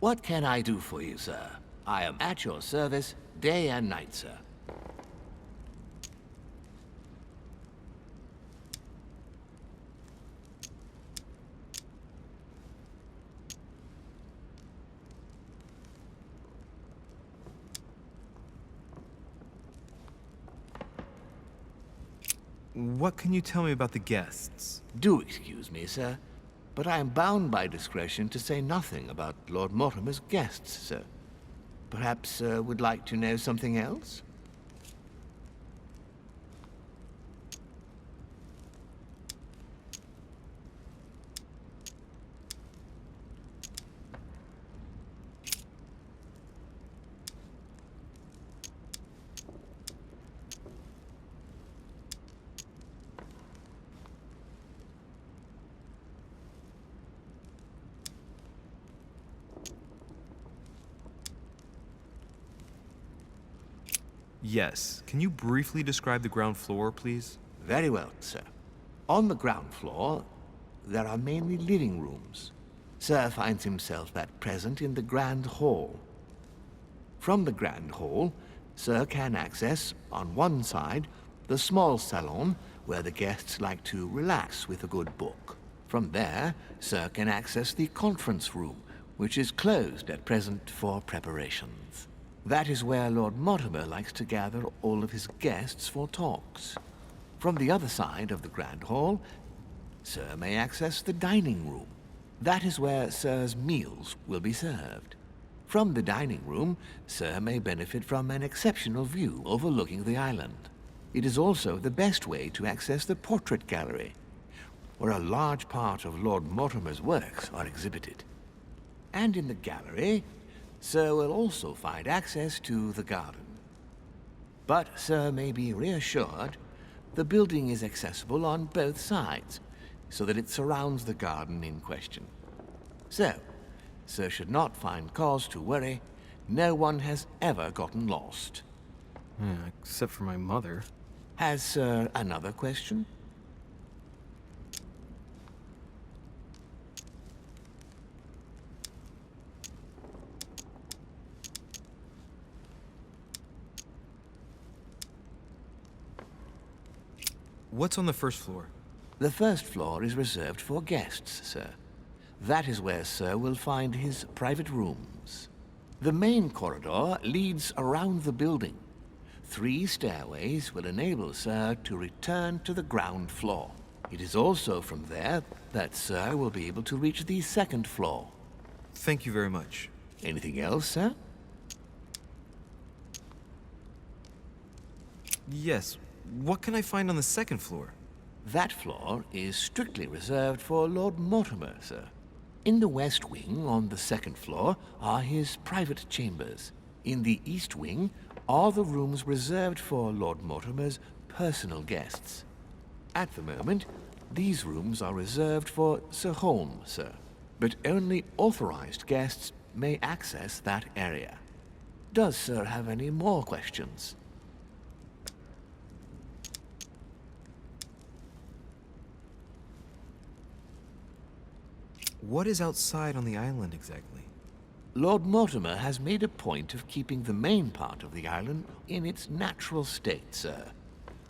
What can I do for you, sir? I am at your service day and night, sir. What can you tell me about the guests? Do excuse me, sir, but I am bound by discretion to say nothing about Lord Mortimer's guests, sir. Perhaps Sir would like to know something else? Yes. Can you briefly describe the ground floor, please? Very well, sir. On the ground floor, there are mainly living rooms. Sir finds himself at present in the Grand Hall. From the Grand Hall, Sir can access, on one side, the small salon where the guests like to relax with a good book. From there, Sir can access the conference room, which is closed at present for preparations. That is where Lord Mortimer likes to gather all of his guests for talks. From the other side of the Grand Hall, Sir may access the dining room. That is where Sir's meals will be served. From the dining room, Sir may benefit from an exceptional view overlooking the island. It is also the best way to access the portrait gallery, where a large part of Lord Mortimer's works are exhibited. And in the gallery, Sir will also find access to the garden. But Sir may be reassured the building is accessible on both sides, so that it surrounds the garden in question. So, Sir should not find cause to worry. No one has ever gotten lost. Except for my mother. Has Sir another question? What's on the first floor? The first floor is reserved for guests, sir. That is where Sir will find his private rooms. The main corridor leads around the building. 3 stairways will enable Sir to return to the ground floor. It is also from there that Sir will be able to reach the second floor. Thank you very much. Anything else, sir? Yes. What can I find on the second floor? That floor is strictly reserved for Lord Mortimer, sir. In the west wing on the second floor are his private chambers. In the east wing are the rooms reserved for Lord Mortimer's personal guests. At the moment, these rooms are reserved for Sir Holm, sir. But only authorized guests may access that area. Does Sir have any more questions? What is outside on the island exactly? Lord Mortimer has made a point of keeping the main part of the island in its natural state, sir.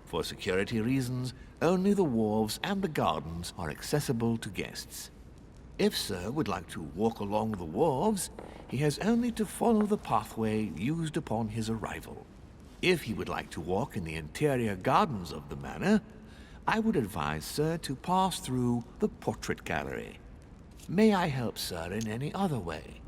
For security reasons, only the wharves and the gardens are accessible to guests. If Sir would like to walk along the wharves, he has only to follow the pathway used upon his arrival. If he would like to walk in the interior gardens of the manor, I would advise Sir to pass through the portrait gallery. May I help Sir in any other way?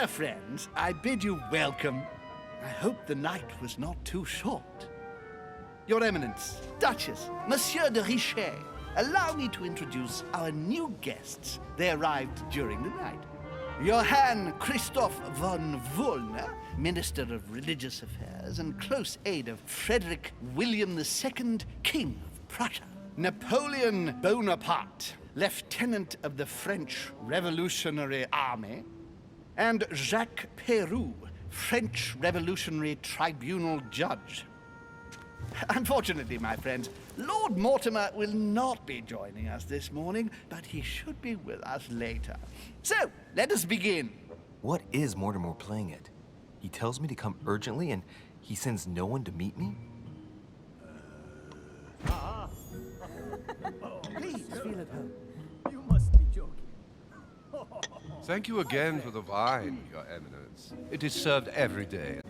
Dear friends, I bid you welcome. I hope the night was not too short. Your Eminence, Duchess, Monsieur de Richet, allow me to introduce our new guests. They arrived during the night. Johann Christoph von Wollner, Minister of Religious Affairs and close aide of Frederick William II, King of Prussia. Napoleon Bonaparte, Lieutenant of the French Revolutionary Army. And Jacques Peroux, French Revolutionary Tribunal Judge. Unfortunately, my friends, Lord Mortimer will not be joining us this morning, but he should be with us later. So, let us begin. What is Mortimer playing at? He tells me to come urgently and he sends no one to meet me? Please feel at home. You must be joking. Thank you again for the wine, Your Eminence. It is served every day.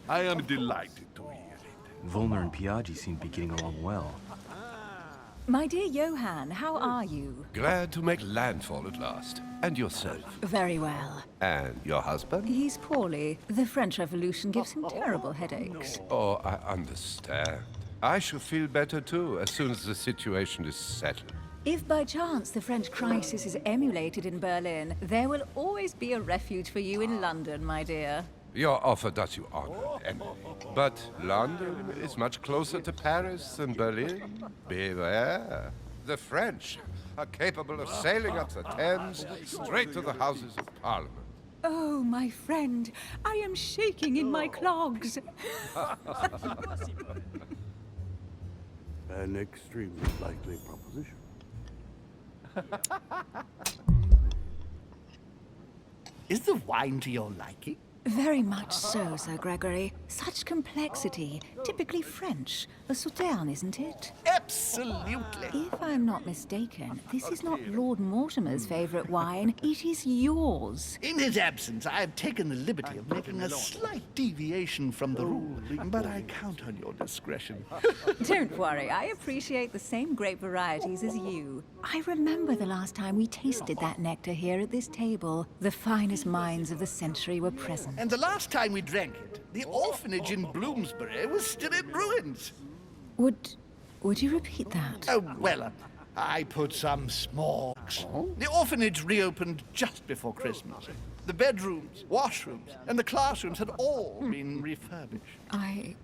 I am delighted to hear it. Volner and Piaggi seem to be getting along well. My dear Johann, how are you? Glad to make landfall at last. And yourself. Very well. And your husband? He's poorly. The French Revolution gives him terrible headaches. Oh, I understand. I shall feel better too, as soon as the situation is settled. If by chance the French crisis is emulated in Berlin, there will always be a refuge for you in London, my dear. Your offer does you honor, Emily. But London is much closer to Paris than Berlin. Beware. The French are capable of sailing up the Thames straight to the Houses of Parliament. Oh, my friend, I am shaking in my clogs. An extremely likely proposition. Is the wine to your liking? Very much so, Sir Gregory. Such complexity. Typically French. A Sauterne, isn't it? Absolutely. If I'm not mistaken, this is not Lord Mortimer's favorite wine. It is yours. In his absence, I have taken the liberty of making a slight deviation from the rule, but I count on your discretion. Don't worry, I appreciate the same grape varieties as you. I remember the last time we tasted that nectar here at this table. The finest minds of the century were present. And the last time we drank it, the orphanage in Bloomsbury was still in ruins. Would you repeat that? Oh, well, I put some small... The orphanage reopened just before Christmas. The bedrooms, washrooms, and the classrooms had all been refurbished. I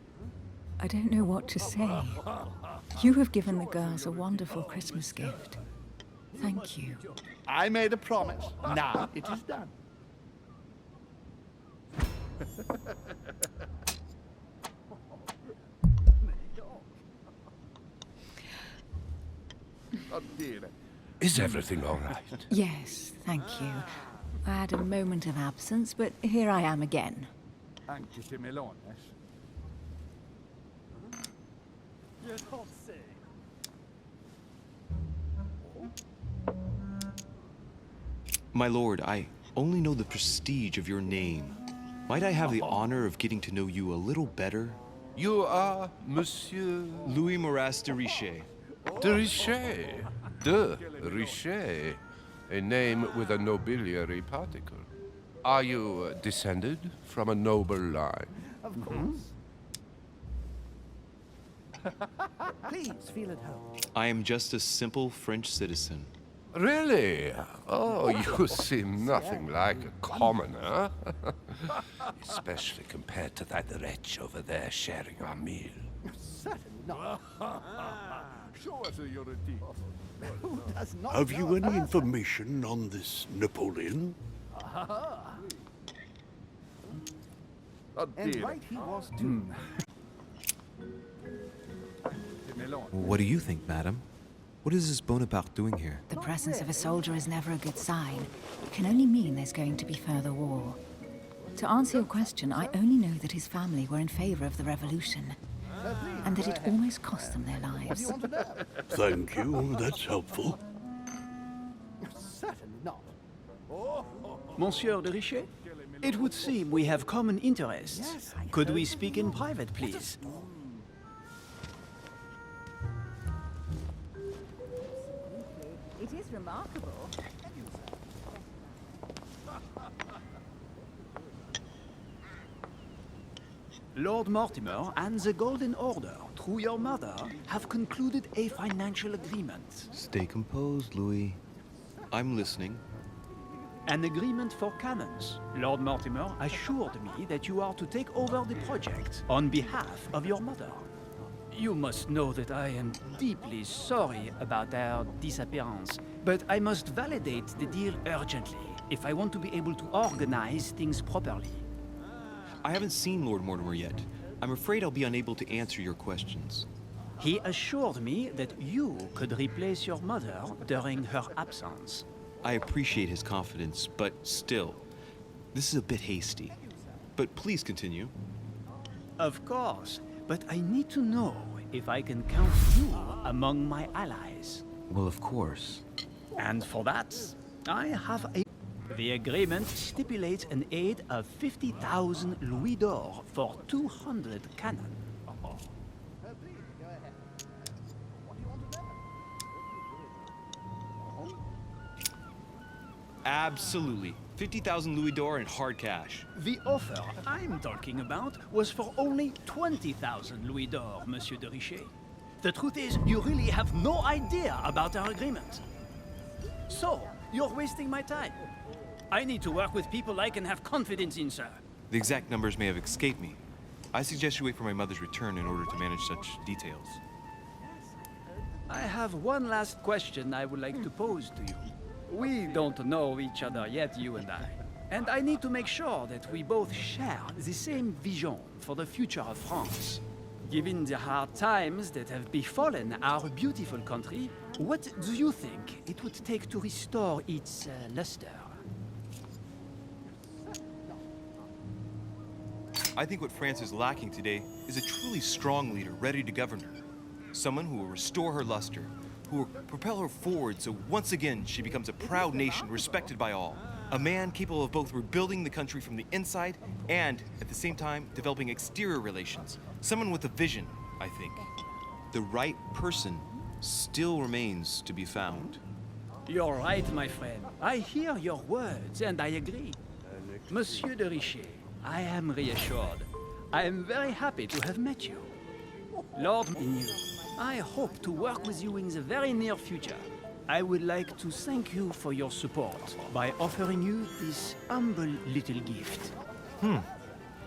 don't know what to say. You have given the girls a wonderful Christmas gift. Thank you. I made a promise. Now it is done. Is everything all right? Yes, thank you. I had a moment of absence, but here I am again. Anche se melones. You don't say. My lord, I only know the prestige of your name. Might I have the honor of getting to know you a little better? You are Monsieur Louis Moras de Richet. de Richet. De Richet. A name with a nobiliary particle. Are you descended from a noble line? Of course. Please feel at home. I am just a simple French citizen. Really? Oh, you seem nothing like a commoner. Especially compared to that wretch over there sharing our meal. Certainly not. Show us your teeth. Who does not Have know you any about it? information on this Napoleon? And right he was too. What do you think, madam? What is this Bonaparte doing here? The presence of a soldier is never a good sign. It can only mean there's going to be further war. To answer your question, I only know that his family were in favor of the revolution, and that it almost cost them their lives. Thank you, that's helpful. Certainly not. Monsieur de Richet? It would seem we have common interests. Yes, I Could heard we from speak in private, please? It is remarkable. Lord Mortimer and the Golden Order, through your mother, have concluded a financial agreement. Stay composed, Louis. I'm listening. An agreement for cannons. Lord Mortimer assured me that you are to take over the project on behalf of your mother. You must know that I am deeply sorry about their disappearance, but I must validate the deal urgently if I want to be able to organize things properly. I haven't seen Lord Mortimer yet. I'm afraid I'll be unable to answer your questions. He assured me that you could replace your mother during her absence. I appreciate his confidence, but still, this is a bit hasty. But please continue. Of course, but I need to know if I can count you among my allies. Well, of course. And for that, I have a... The agreement stipulates an aid of 50,000 louis d'or for 200 cannon. Absolutely. 50,000 louis d'or in hard cash. The offer I'm talking about was for only 20,000 louis d'or, Monsieur de Richet. The truth is, you really have no idea about our agreement. So, you're wasting my time. I need to work with people I can have confidence in, sir. The exact numbers may have escaped me. I suggest you wait for my mother's return in order to manage such details. I have one last question I would like to pose to you. We don't know each other yet, you and I. And I need to make sure that we both share the same vision for the future of France. Given the hard times that have befallen our beautiful country, what do you think it would take to restore its luster? I think what France is lacking today is a truly strong leader ready to govern her. Someone who will restore her luster, who will propel her forward so once again she becomes a proud nation respected by all. A man capable of both rebuilding the country from the inside and, at the same time, developing exterior relations. Someone with a vision, I think. The right person still remains to be found. You're right, my friend. I hear your words and I agree. Monsieur de Richet, I am reassured. I am very happy to have met you. Lord Menu, I hope to work with you in the very near future. I would like to thank you for your support by offering you this humble little gift.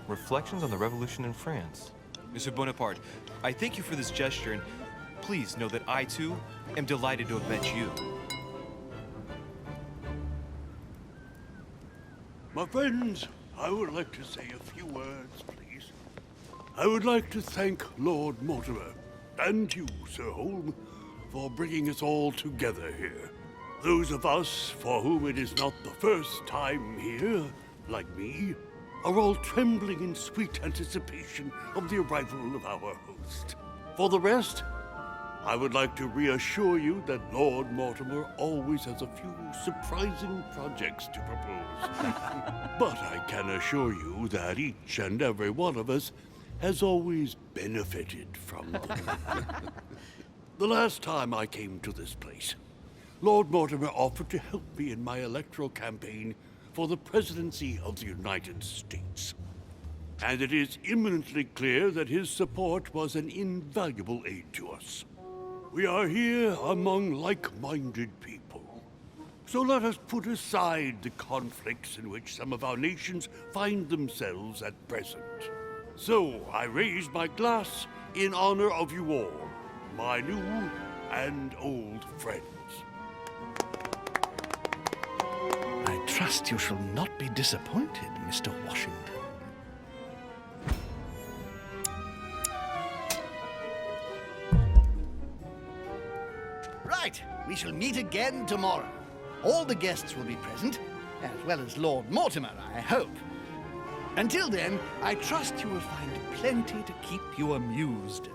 Reflections on the Revolution in France. Mr. Bonaparte, I thank you for this gesture, and please know that I, too, am delighted to have met you. My friends, I would like to say a few words, please. I would like to thank Lord Mortimer, and you, Sir Holm, for bringing us all together here. Those of us for whom it is not the first time here, like me, are all trembling in sweet anticipation of the arrival of our host. For the rest, I would like to reassure you that Lord Mortimer always has a few surprising projects to propose. But I can assure you that each and every one of us has always benefited from them. The last time I came to this place, Lord Mortimer offered to help me in my electoral campaign for the presidency of the United States. And it is imminently clear that his support was an invaluable aid to us. We are here among like-minded people. So let us put aside the conflicts in which some of our nations find themselves at present. So I raise my glass in honor of you all, my new and old friends. I trust you shall not be disappointed, Mr. Washington. Right, we shall meet again tomorrow. All the guests will be present, as well as Lord Mortimer, I hope. Until then, I trust you will find plenty to keep you amused.